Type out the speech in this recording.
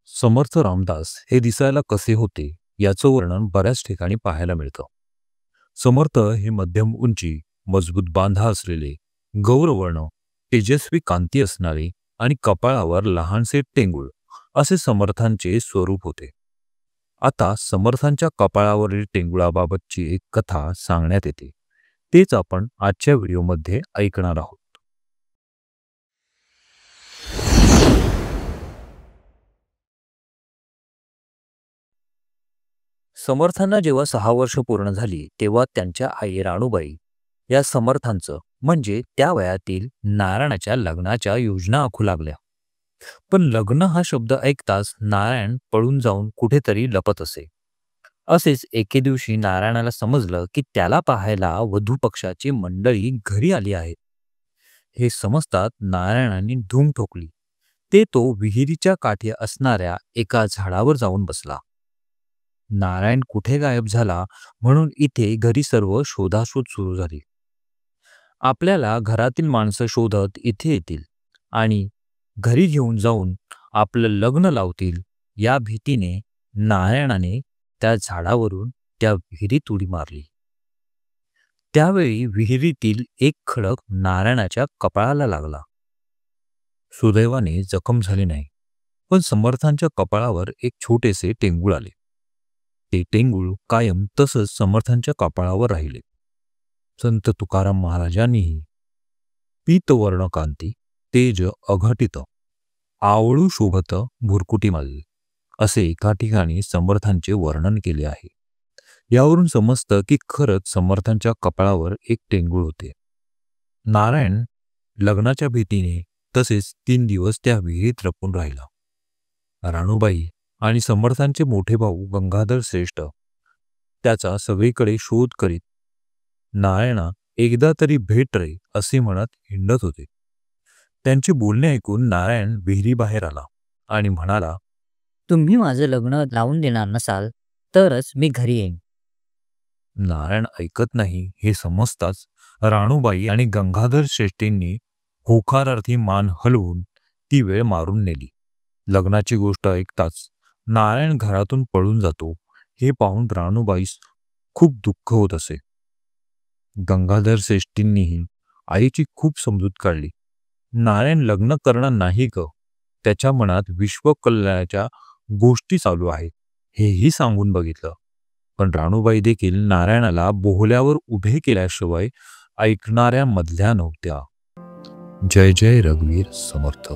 समर्थ रामदास हे दिसायला कसे होते याचं वर्णन बऱ्याच ठिकाणी पाहायला मिळतं. समर्थ हे मध्यम उंची, मजबूत बांधा असलेले, गौरवर्ण, तेजस्वी कांती असणारे आणि कपाळावर लहानसे टेंगुळ असे समर्थांचे स्वरूप होते. आता समर्थांच्या कपाळावरील टेंगुळाबाबतची एक कथा सांगण्यात येते. तेच आपण आजच्या व्हिडिओमध्ये ऐकणार आहोत. समर्थांना जेव्हा 6 वर्ष पूर्ण झाली तेव्हा त्यांच्या आई राणूबाई या समर्थांचं म्हणजे त्या वयातील नारायणाच्या लग्नाच्या योजना आखू लागल्या. पण लग्न हा शब्द ऐकताच नारायण पळून जाऊन कुठेतरी लपत असे. असेच एके दिवशी नारायणाला समजलं की त्याला पाहायला वधू पक्षाची मंडळी घरी आली आहेत. हे समजतात नारायणाने धूम ठोकली. तो विहिरीच्या काठी असणाऱ्या एका झाडावर जाऊन बसला. नारायण कुठे गायब झाला म्हणून इथे घरी सर्व शोधाशोध सुरू झाली. आपल्याला घरातील माणसं शोधत इथे येतील आणि घरी घेऊन जाऊन आपलं लग्न लावतील या भीतीने नारायणाने त्या झाडावरून त्या विहिरीत उडी मारली. त्यावेळी विहिरीतील एक खडक नारायणाच्या कपाळाला लागला. सुदैवाने जखम झाली नाही, पण समर्थांच्या कपाळावर एक छोटेसे टेंगूळ आले. ते टेंगूळ कायम तसंच समर्थांच्या कपाळावर राहिले. संत तुकाराम महाराजांनीही पीतवर्ण कांती तेज अघटित आवळू शोभत भुरकुटी मारली असे एका ठिकाणी समर्थांचे वर्णन केले आहे. यावरून समजतं की खरंच समर्थांच्या कपाळावर एक टेंगूळ होते. नारायण लग्नाच्या भीतीने तसेच 3 दिवस त्या विहिरीत लपून राहिला. राणूबाई आणि समर्थांचे मोठे भाऊ गंगाधर श्रेष्ठ त्याचा सगळीकडे शोध करीत नारायणा एकदा तरी भेट रे असे म्हणत हिंडत होते. त्यांचे बोलणे ऐकून नारायण विहिरीबाहेर आला आणि म्हणाला, तुम्ही माझं लग्न लावून देणार नसाल तरच मी घरी येईन. नारायण ऐकत नाही हे समजताच राणूबाई आणि गंगाधर श्रेष्ठींनी होकारार्थी मान हलवून ती वेळ मारून नेली. लग्नाची गोष्ट ऐकताच नारायण घरातून पळून जातो हे पाहून राणूबाईस खूप दुःख होत असे. गंगाधर श्रेष्ठींनीही आईची खूप समजूत काढली. नारायण लग्न करणार नाही ग, त्याच्या मनात विश्वकल्याणाच्या गोष्टी चालू आहेत हेही सांगून बघितलं. पण राणूबाई देखील नारायणाला बोहल्यावर उभे केल्याशिवाय ऐकणाऱ्या मधल्या नव्हत्या. जय जय रघुवीर समर्थ.